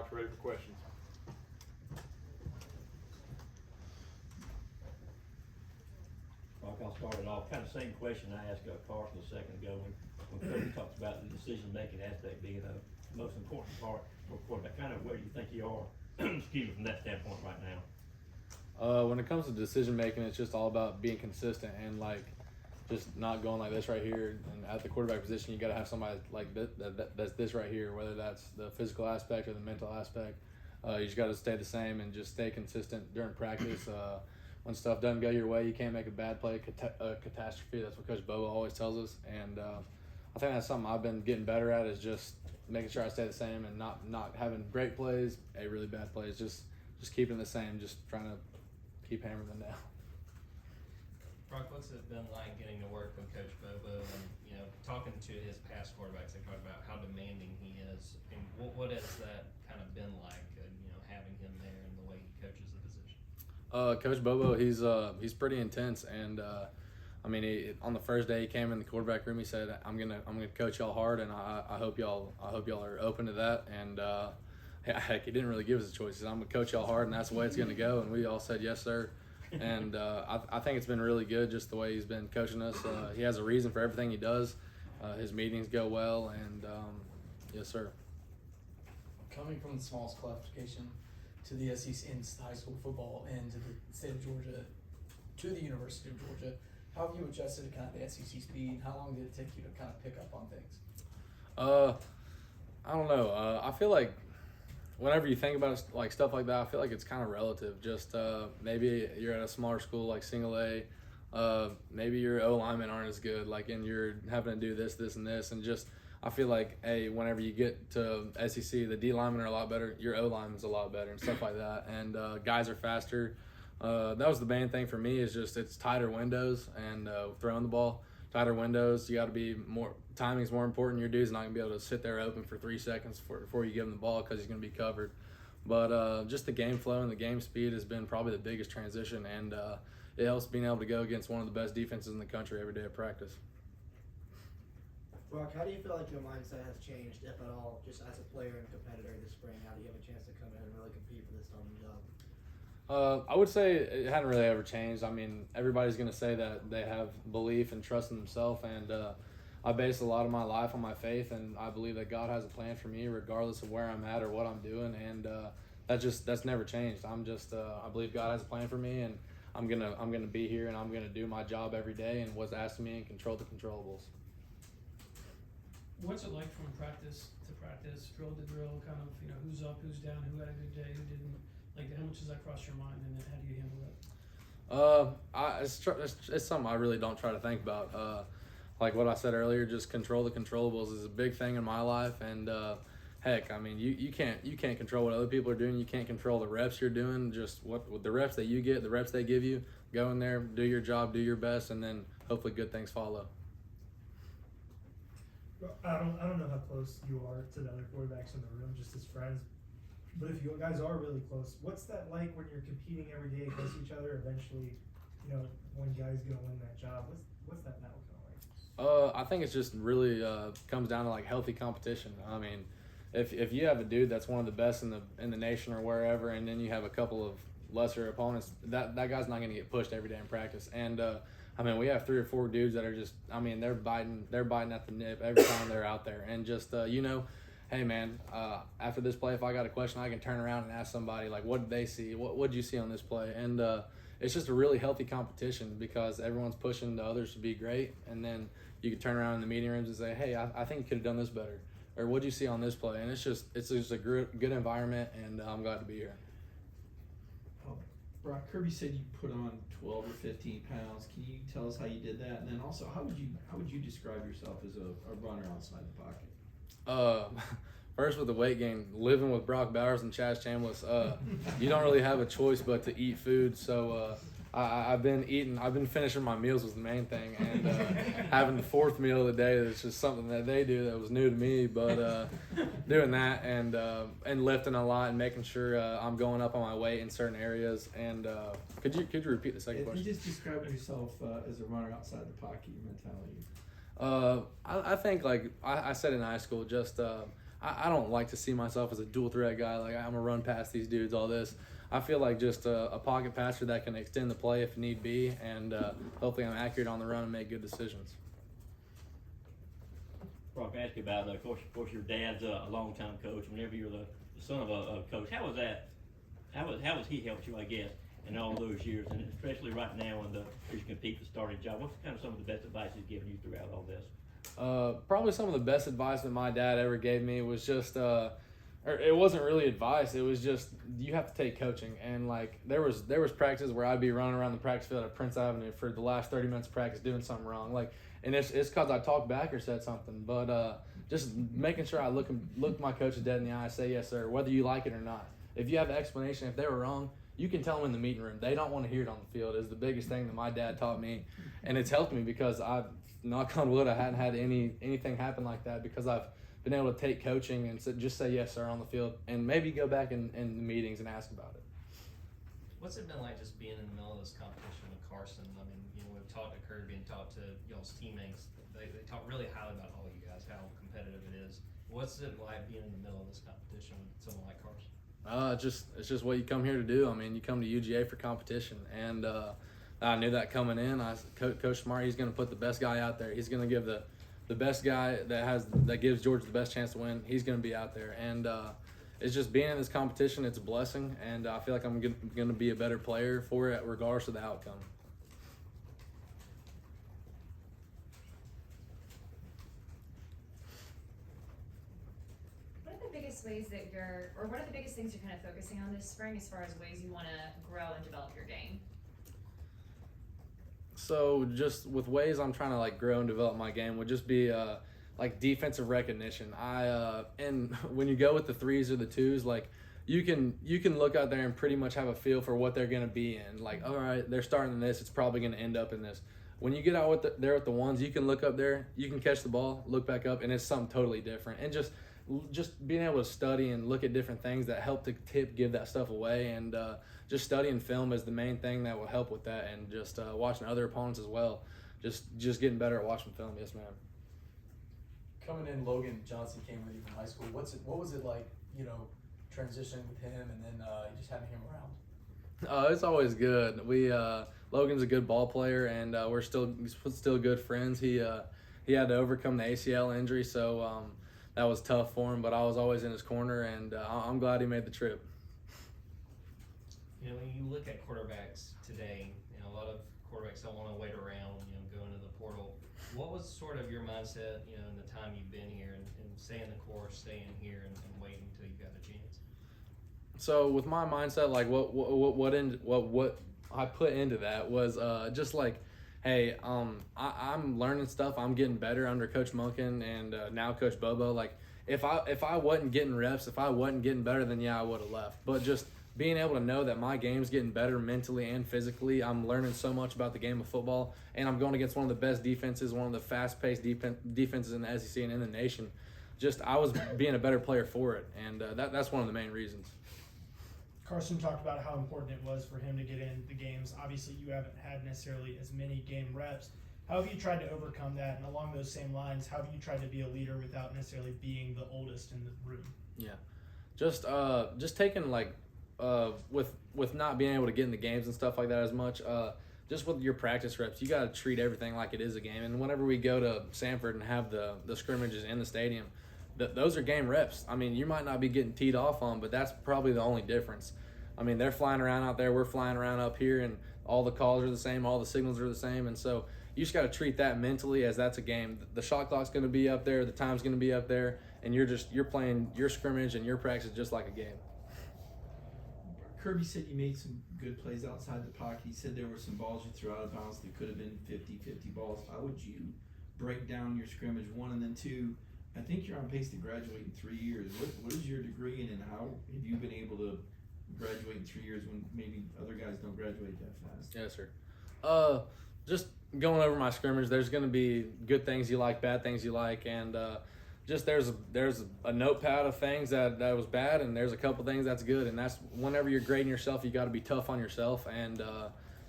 Docs ready for questions. Mark, I'll start it off. Kind of same question I asked Carson a second ago when Cody talked about the decision-making aspect being the most important part for quarterback. Kind of where you think you are, excuse me, from that standpoint right now. When it comes to decision making, it's just all about being consistent and like just not going like this right here. And at the quarterback position, you got to have somebody like that's this right here, whether that's the physical aspect or the mental aspect. You just got to stay the same and just stay consistent during practice. When stuff doesn't go your way, you can't make a bad play, catastrophe. That's what Coach Bobo always tells us. And I think that's something I've been getting better at, is just making sure I stay the same and not having great plays, really bad plays. Just keeping the same, just trying to keep hammering them down. Brock, what's it been like getting to work with Coach Bobo and, you know, talking to his past quarterbacks? They talk about how demanding he is. And what has that kind of been like, you know, having him there and the way he coaches the position? Coach Bobo, he's pretty intense, and I mean, on the first day he came in the quarterback room, he said, "I'm gonna coach y'all hard, and I hope y'all are open to that." And heck, he didn't really give us a choice. He said, "I'm gonna coach y'all hard, and that's the way it's gonna go." And we all said, "Yes, sir." And I think it's been really good, just the way he's been coaching us. He has a reason for everything he does. His meetings go well, and yes, sir. Coming from the smallest classification to the SEC in high school football and to the state of Georgia, to the University of Georgia, how have you adjusted to kind of the SEC speed? How long did it take you to kind of pick up on things? I don't know. I feel like whenever you think about it, like stuff like that, I feel like it's kind of relative. Just maybe you're at a smaller school like single A, maybe your O linemen aren't as good, like, and you're having to do this, and this, and just I feel like, hey, whenever you get to SEC, the D linemen are a lot better, your O linemen's a lot better, and stuff like that, and guys are faster. That was the main thing for me, is just it's tighter windows, and throwing the ball, tighter windows. You got to be more, timing's more important. Your dude's not gonna be able to sit there open for 3 seconds before you give him the ball, because he's gonna be covered. But just the game flow and the game speed has been probably the biggest transition, and it helps being able to go against one of the best defenses in the country every day at practice. Brock, how do you feel like your mindset has changed, if at all, just as a player and competitor this spring? How do you have a chance to come in and really compete for this starting job? I would say it hadn't really ever changed. I mean, everybody's going to say that they have belief and trust in themselves, and I base a lot of my life on my faith, and I believe that God has a plan for me regardless of where I'm at or what I'm doing, and that's never changed. I believe God has a plan for me, and I'm gonna be here, and I'm gonna do my job every day and what's asked of me and control the controllables. What's it like from practice to practice, drill to drill, kind of, you know, who's up, who's down, who had a good day, who didn't? Like, how much does that cross your mind, and then how do you handle that? It's something I really don't try to think about. Like what I said earlier, just control the controllables is a big thing in my life, and heck, I mean, you can't control what other people are doing. You can't control the reps you're doing. Just what the reps that you get, the reps they give you. Go in there, do your job, do your best, and then hopefully good things follow. I don't know how close you are to the other quarterbacks in the room, just as friends. But if you guys are really close, what's that like when you're competing every day against each other? Eventually, you know, one guy's gonna win that job. What's that battle kind of like? I think it's just really comes down to like healthy competition. I mean, if you have a dude that's one of the best in the nation or wherever, and then you have a couple of lesser opponents, that guy's not gonna get pushed every day in practice. And I mean, we have 3 or 4 dudes that are just, I mean, they're biting at the nip every time they're out there. And just, you know, hey, man, after this play, if I got a question, I can turn around and ask somebody, like, what did they see? What did you see on this play? And it's just a really healthy competition, because everyone's pushing the others to be great. And then you can turn around in the meeting rooms and say, hey, I think you could have done this better. Or what did you see on this play? And it's just a good environment, and I'm glad to be here. Brock, Kirby said you put on 12 or 15 pounds. Can you tell us how you did that? And then also, how would you describe yourself as a runner outside the pocket? First, with the weight gain, living with Brock Bowers and Chaz Chambliss, you don't really have a choice but to eat food. So I've been finishing my meals was the main thing, and having the 4th meal of the day, that's just something that they do that was new to me. But doing that and lifting a lot and making sure I'm going up on my weight in certain areas. And could you repeat the second If question? you just describe yourself as a runner outside the pocket, your mentality. I think, like I said in high school, just I don't like to see myself as a dual threat guy. Like, I'm gonna run past these dudes, all this. I feel like just a pocket passer that can extend the play if need be, and hopefully I'm accurate on the run and make good decisions. Brock, I ask you about, of course, your dad's a longtime coach. Whenever you're the son of a coach, how was that? How has he helped you, I guess, in all those years, and especially right now when you compete for starting job? What's kind of some of the best advice he's given you throughout all this? Probably some of the best advice that my dad ever gave me was just, or it wasn't really advice. It was just, you have to take coaching. And like, there was practices where I'd be running around the practice field at Prince Avenue for the last 30 minutes of practice doing something wrong. Like, and it's because I talked back or said something. But just making sure I look my coaches dead in the eye, say yes sir, whether you like it or not. If you have an explanation, if they were wrong, you can tell them in the meeting room. They don't want to hear it on the field is the biggest thing that my dad taught me. And it's helped me because I've, knock on wood, I hadn't had anything happen like that because I've been able to take coaching and just say yes sir on the field and maybe go back in the meetings and ask about it. What's it been like just being in the middle of this competition with Carson? I mean, we've talked to Kirby and talked to y'all's teammates. They talk really highly about all you guys, how competitive it is. What's it like being in the middle of this competition with someone like Carson? It's just what you come here to do. I mean, you come to UGA for competition, and I knew that coming in. Coach Smart, he's going to put the best guy out there. He's going to give the best guy that gives Georgia the best chance to win. He's going to be out there, and it's just being in this competition. It's a blessing, and I feel like I'm going to be a better player for it, regardless of the outcome. What are the biggest ways that what are the biggest things you're kind of focusing on this spring as far as ways you want to grow and develop your game? So just with ways I'm trying to like grow and develop my game would just be like defensive recognition. And when you go with the 3s or the 2s, like you can look out there and pretty much have a feel for what they're gonna be in. Like, all right, they're starting in this, it's probably gonna end up in this. When you get out there with the 1s, you can look up there, you can catch the ball, look back up, and it's something totally different. And just being able to study and look at different things that help to give that stuff away, and just studying film is the main thing that will help with that, and just watching other opponents as well. Just getting better at watching film. Yes, ma'am. Coming in, Logan Johnson came with you from high school. What was it like, transitioning with him and then just having him around? It's always good. Logan's a good ball player, and we're still good friends. He had to overcome the ACL injury, so that was tough for him. But I was always in his corner, and I'm glad he made the trip. When you look at quarterbacks today, a lot of quarterbacks don't want to wait around, go into the portal. What was sort of your mindset, in the time you've been here and staying the course, staying here and waiting until you got a chance? So with my mindset, like what I put into that was just like, hey, I'm learning stuff. I'm getting better under Coach Munkin and now Coach Bobo. Like if I wasn't getting reps, if I wasn't getting better, then yeah, I would have left. But just being able to know that my game's getting better mentally and physically, I'm learning so much about the game of football, and I'm going against one of the best defenses, one of the fast-paced defenses in the SEC and in the nation. Just I was being a better player for it, and that's one of the main reasons. Carson talked about how important it was for him to get in the games. Obviously, you haven't had necessarily as many game reps. How have you tried to overcome that? And along those same lines, how have you tried to be a leader without necessarily being the oldest in the room? Yeah, just taking like with not being able to get in the games and stuff like that as much. Just with your practice reps, you got to treat everything like it is a game. And whenever we go to Sanford and have the scrimmages in the stadium, those are game reps. I mean, you might not be getting teed off on, but that's probably the only difference. I mean, they're flying around out there, we're flying around up here, and all the calls are the same, all the signals are the same, and so you just got to treat that mentally as that's a game. The shot clock's going to be up there, the time's going to be up there, and you're playing your scrimmage and your practice just like a game. Kirby said you made some good plays outside the pocket. He said there were some balls you threw out of bounds that could have been 50-50 balls. How would you break down your scrimmage, 1, and then 2? I think you're on pace to graduate in 3 years. What is your degree in, and how have you been able to graduate in 3 years when maybe other guys don't graduate that fast? Yes, sir. Just going over my scrimmage, there's going to be good things you like, bad things you like, and just there's a notepad of things that was bad, and there's a couple things that's good, and that's whenever you're grading yourself, you got to be tough on yourself, and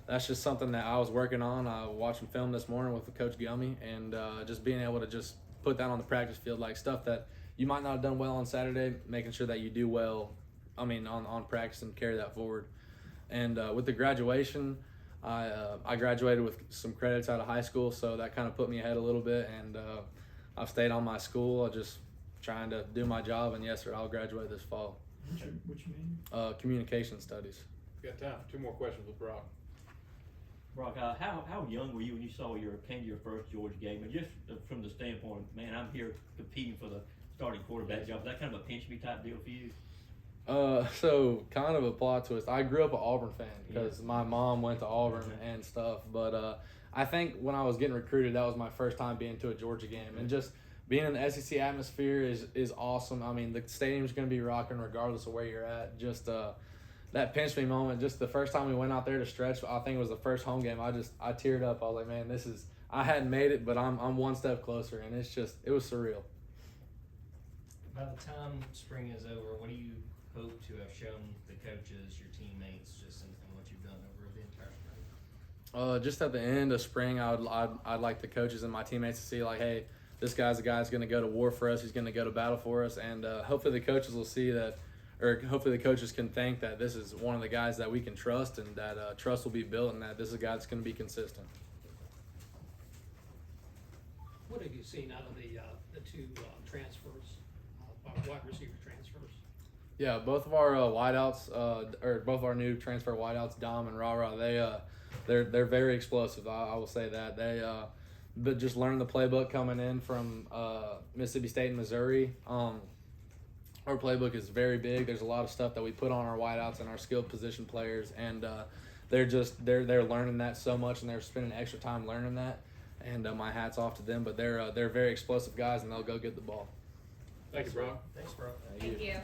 that's just something that I was working on. Watching film this morning with Coach Gummy, and just being able to just put that on the practice field, like stuff that you might not have done well on Saturday, making sure that you do well, on practice and carry that forward. And with the graduation, I graduated with some credits out of high school, so that kind of put me ahead a little bit, and I've stayed on my school. I'm just trying to do my job, and yes, sir, I'll graduate this fall. What you mean? Communication studies. We got time for 2 more questions with Brock. Brock, how young were you when you came to your first Georgia game? And just from the standpoint, man, I'm here competing for the starting quarterback job. Is that kind of a pinch me type deal for you? So kind of a plot twist. I grew up an Auburn fan because my mom went to Auburn and stuff. But I think when I was getting recruited, that was my first time being to a Georgia game, and just being in the SEC atmosphere is awesome. I mean, the stadium's going to be rocking regardless of where you're at. Just that pinch me moment. Just the first time we went out there to stretch, I think it was the first home game. I teared up. I was like, man, I hadn't made it, but I'm one step closer, and it was surreal. By the time spring is over, what do you hope to have shown the coaches, your teammates, just in what you've done over the entire spring? Just at the end of spring, I'd like the coaches and my teammates to see, like, hey, this guy's the guy that's going to go to war for us. He's going to go to battle for us, and hopefully the coaches will see that, or hopefully the coaches can think that this is one of the guys that we can trust, and that trust will be built, and that this is a guy that's going to be consistent. What have you seen out of the 2 transfers, wide receiver transfers? Yeah, both of our wideouts, or both of our new transfer wideouts, Dom and Rara, they're very explosive. I will say that but just learning the playbook coming in from Mississippi State and Missouri. Our playbook is very big. There's a lot of stuff that we put on our wideouts and our skilled position players, and they're learning that so much, and they're spending extra time learning that. And my hat's off to them. But they're very explosive guys, and they'll go get the ball. Thank you, Brock. Thanks, bro. Thank you.